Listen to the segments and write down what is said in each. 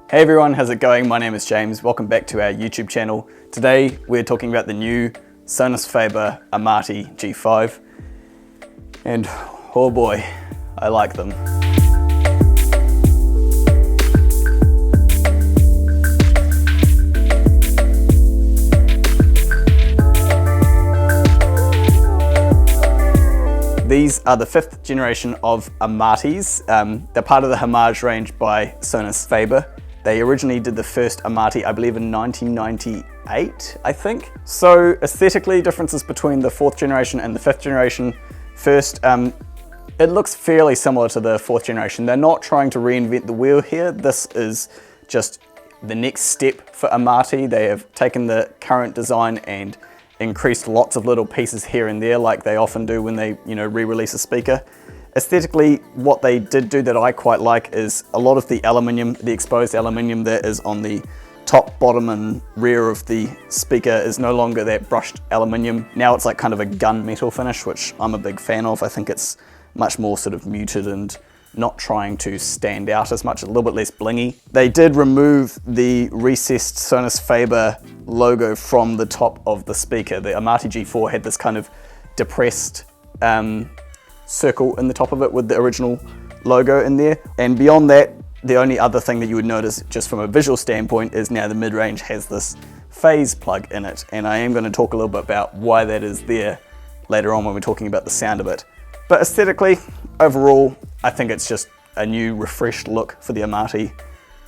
Hey everyone, how's it going? My name is James. Welcome back to our YouTube channel. Today we're talking about the new Sonus Faber Amati G5. And oh boy, I like them. These are the 5th generation of Amatis. They're part of the Homage range by Sonus Faber. They originally did the first Amati, I believe in 1998, I think. So aesthetically, differences between the 4th generation and the 5th generation. First, it looks fairly similar to the 4th generation. They're not trying to reinvent the wheel here. This is just the next step for Amati. They have taken the current design and increased lots of little pieces here and there like they often do when they, re-release a speaker. Aesthetically, what they did do that I quite like is a lot of the aluminium, the exposed aluminium that is on the top, bottom and rear of the speaker is no longer that brushed aluminium. Now it's like kind of a gunmetal finish, which I'm a big fan of. I think it's much more sort of muted and not trying to stand out as much, a little bit less blingy. They did remove the recessed Sonus Faber logo from the top of the speaker. The Amati G4 had this kind of depressed circle in the top of it with the original logo in there. And beyond that, the only other thing that you would notice just from a visual standpoint is now the mid-range has this phase plug in it. And I am going to talk a little bit about why that is there later on when we're talking about the sound of it. But aesthetically, overall, I think it's just a new refreshed look for the Amati.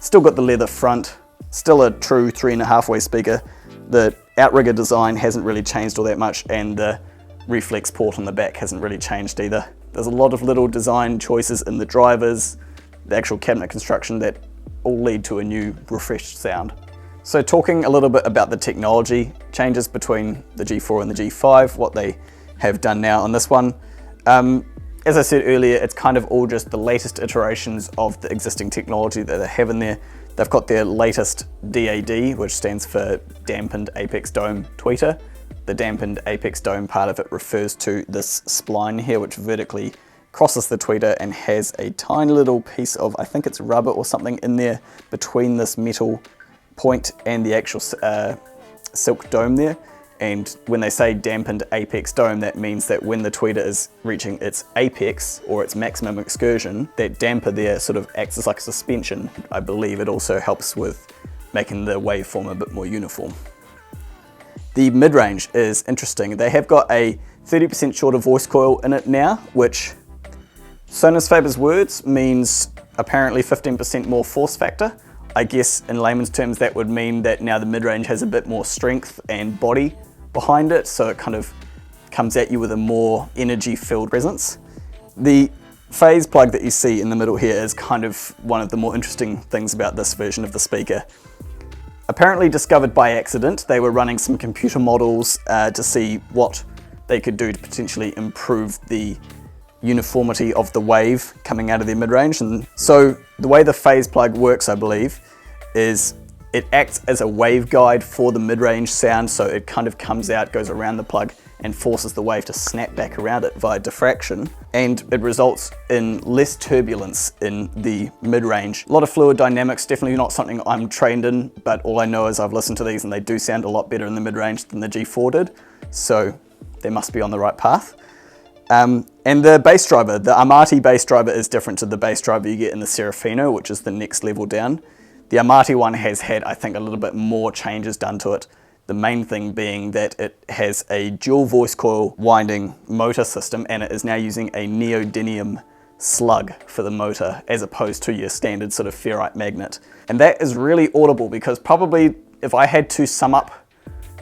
Still got the leather front, still a true 3.5-way speaker. The outrigger design hasn't really changed all that much, and the reflex port on the back hasn't really changed either. There's a lot of little design choices in the drivers, the actual cabinet construction that all lead to a new refreshed sound. So talking a little bit about the technology changes between the G4 and the G5, what they have done now on this one. As I said earlier, it's kind of all just the latest iterations of the existing technology that they have in there. They've got their latest DAD, which stands for Dampened Apex Dome Tweeter. The dampened apex dome part of it refers to this spline here, which vertically crosses the tweeter and has a tiny little piece of, I think it's rubber or something in there between this metal point and the actual silk dome there. And when they say dampened apex dome, that means that when the tweeter is reaching its apex or its maximum excursion, that damper there sort of acts as like a suspension. I believe it also helps with making the waveform a bit more uniform. The mid-range is interesting. They have got a 30% shorter voice coil in it now, which Sonus Faber's words means apparently 15% more force factor. I guess in layman's terms that would mean that now the mid-range has a bit more strength and body behind it, so it kind of comes at you with a more energy-filled presence. The phase plug that you see in the middle here is kind of one of the more interesting things about this version of the speaker. Apparently discovered by accident, they were running some computer models to see what they could do to potentially improve the uniformity of the wave coming out of their mid-range. And so the way the phase plug works, I believe, is it acts as a waveguide for the mid-range sound, so it kind of comes out, goes around the plug, and forces the wave to snap back around it via diffraction, and it results in less turbulence in the mid-range. A lot of fluid dynamics, definitely not something I'm trained in, but all I know is I've listened to these and they do sound a lot better in the mid-range than the G4 did, so they must be on the right path. And the bass driver, the Amati bass driver is different to the bass driver you get in the Serafino, which is the next level down. The Amati one has had, I think, a little bit more changes done to it. The main thing being that it has a dual voice coil winding motor system, and it is now using a neodymium slug for the motor as opposed to your standard sort of ferrite magnet. And that is really audible because probably if I had to sum up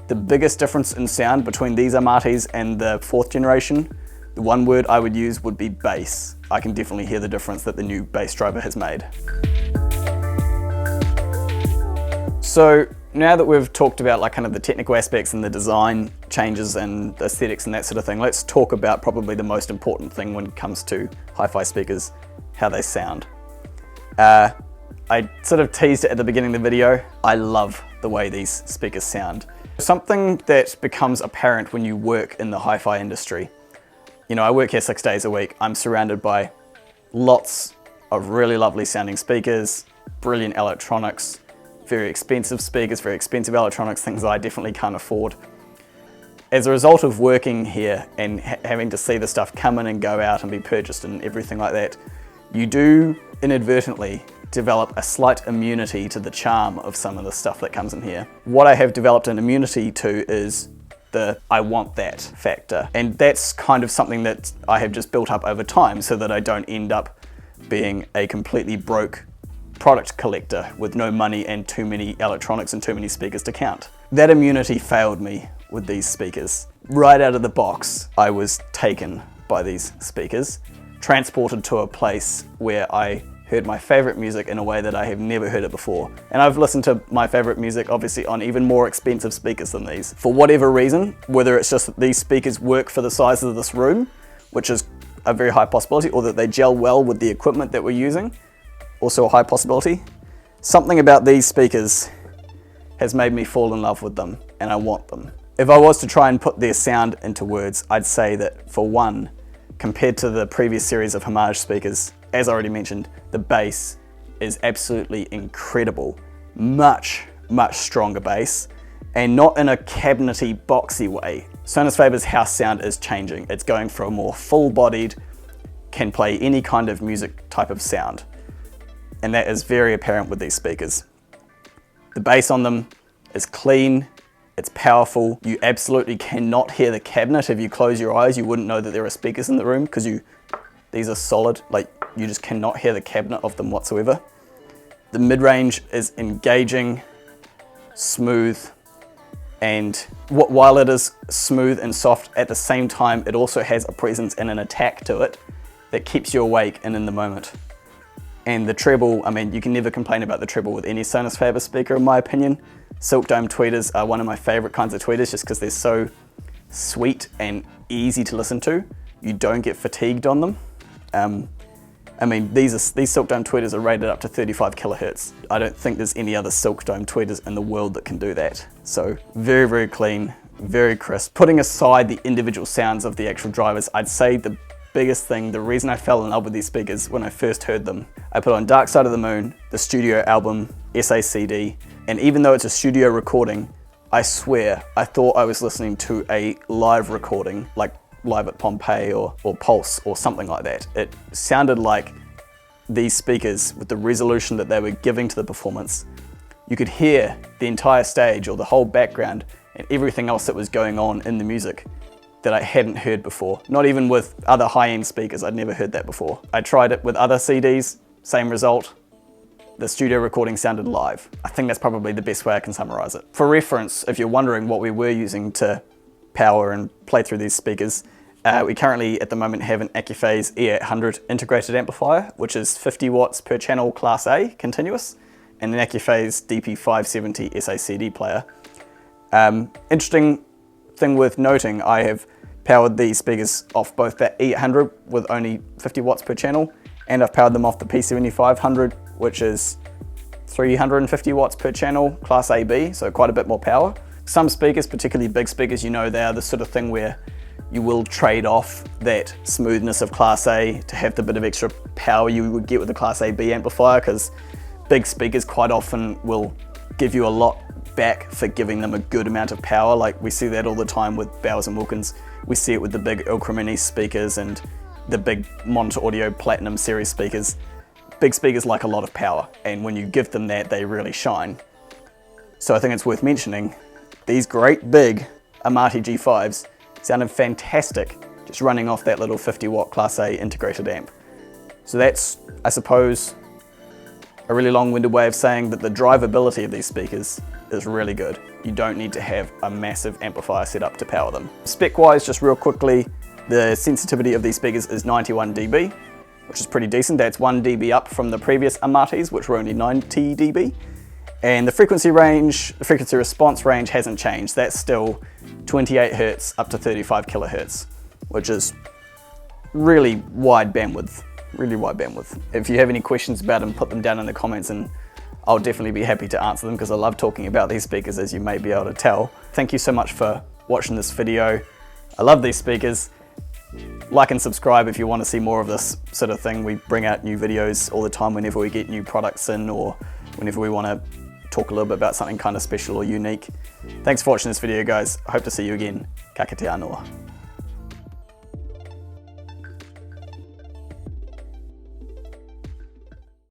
the biggest difference in sound between these Amatis and the 4th generation, the one word I would use would be bass. I can definitely hear the difference that the new bass driver has made. So now that we've talked about like kind of the technical aspects and the design changes and aesthetics and that sort of thing, let's talk about probably the most important thing when it comes to hi-fi speakers, how they sound. I sort of teased it at the beginning of the video. I love the way these speakers sound. Something that becomes apparent when you work in the hi-fi industry. I work here 6 days a week. I'm surrounded by lots of really lovely sounding speakers, brilliant electronics, very expensive speakers, very expensive electronics, things I definitely can't afford. As a result of working here and having to see the stuff come in and go out and be purchased and everything like that, you do inadvertently develop a slight immunity to the charm of some of the stuff that comes in here. What I have developed an immunity to is the I want that factor. And that's kind of something that I have just built up over time so that I don't end up being a completely broke product collector with no money and too many electronics and too many speakers to count. That immunity failed me with these speakers. Right out of the box, I was taken by these speakers, transported to a place where I heard my favorite music in a way that I have never heard it before. And I've listened to my favorite music obviously on even more expensive speakers than these. For whatever reason, whether it's just that these speakers work for the size of this room, which is a very high possibility, or that they gel well with the equipment that we're using, also a high possibility. Something about these speakers has made me fall in love with them, and I want them. If I was to try and put their sound into words, I'd say that for one, compared to the previous series of Homage speakers, as I already mentioned, the bass is absolutely incredible. Much stronger bass, and not in a cabinety, boxy way. Sonus Faber's house sound is changing. It's going for a more full-bodied, can play any kind of music type of sound. And that is very apparent with these speakers. The bass on them is clean, it's powerful. You absolutely cannot hear the cabinet. If you close your eyes, you wouldn't know that there are speakers in the room because these are solid, like you just cannot hear the cabinet of them whatsoever. The mid-range is engaging, smooth, and while it is smooth and soft, at the same time, it also has a presence and an attack to it that keeps you awake and in the moment. And the treble, I mean, you can never complain about the treble with any Sonus Faber speaker in my opinion. Silk Dome tweeters are one of my favorite kinds of tweeters just because they're so sweet and easy to listen to. You don't get fatigued on them. I mean, these Silk Dome tweeters are rated up to 35 kilohertz. I don't think there's any other Silk Dome tweeters in the world that can do that. So very clean, very crisp. Putting aside the individual sounds of the actual drivers, I'd say the biggest thing, the reason I fell in love with these speakers when I first heard them, I put on Dark Side of the Moon, the studio album, SACD, and even though it's a studio recording, I swear I thought I was listening to a live recording, like live at Pompeii or Pulse or something like that. It sounded like these speakers, with the resolution that they were giving to the performance, you could hear the entire stage or the whole background and everything else that was going on in the music that I hadn't heard before. Not even with other high-end speakers, I'd never heard that before. I tried it with other CDs, same result. The studio recording sounded live. I think that's probably the best way I can summarize it. For reference, if you're wondering what we were using to power and play through these speakers, we currently at the moment have an AccuPhase E800 integrated amplifier, which is 50 watts per channel Class A continuous, and an AccuPhase DP570 SACD player. Interesting thing worth noting, I have powered these speakers off both that E800 with only 50 watts per channel, and I've powered them off the P7500, which is 350 watts per channel, Class AB, so quite a bit more power. Some speakers, particularly big speakers, you know, they are the sort of thing where you will trade off that smoothness of Class A to have the bit of extra power you would get with a Class AB amplifier, because big speakers quite often will give you a lot back for giving them a good amount of power. Like we see that all the time with Bowers & Wilkins. We see it with the big Ultra Mini speakers and the big Monitor Audio Platinum series speakers. Big speakers like a lot of power, and when you give them that, they really shine. So I think it's worth mentioning, these great big Amati G5s sounded fantastic just running off that little 50 watt Class A integrated amp. So that's, I suppose, a really long-winded way of saying that the drivability of these speakers is really good. You don't need to have a massive amplifier set up to power them. Spec-wise, just real quickly, the sensitivity of these speakers is 91 dB, which is pretty decent. That's 1 dB up from the previous Amatis, which were only 90 dB. And the frequency range, the frequency response range hasn't changed. That's still 28 Hertz up to 35 kilohertz, which is really wide bandwidth, really wide bandwidth. If you have any questions about them, put them down in the comments and I'll definitely be happy to answer them, because I love talking about these speakers, as you may be able to tell. Thank you so much for watching this video. I love these speakers. Like and subscribe if you want to see more of this sort of thing. We bring out new videos all the time whenever we get new products in, or whenever we want to talk a little bit about something kind of special or unique. Thanks for watching this video, guys. I hope to see you again. Ka kite anō.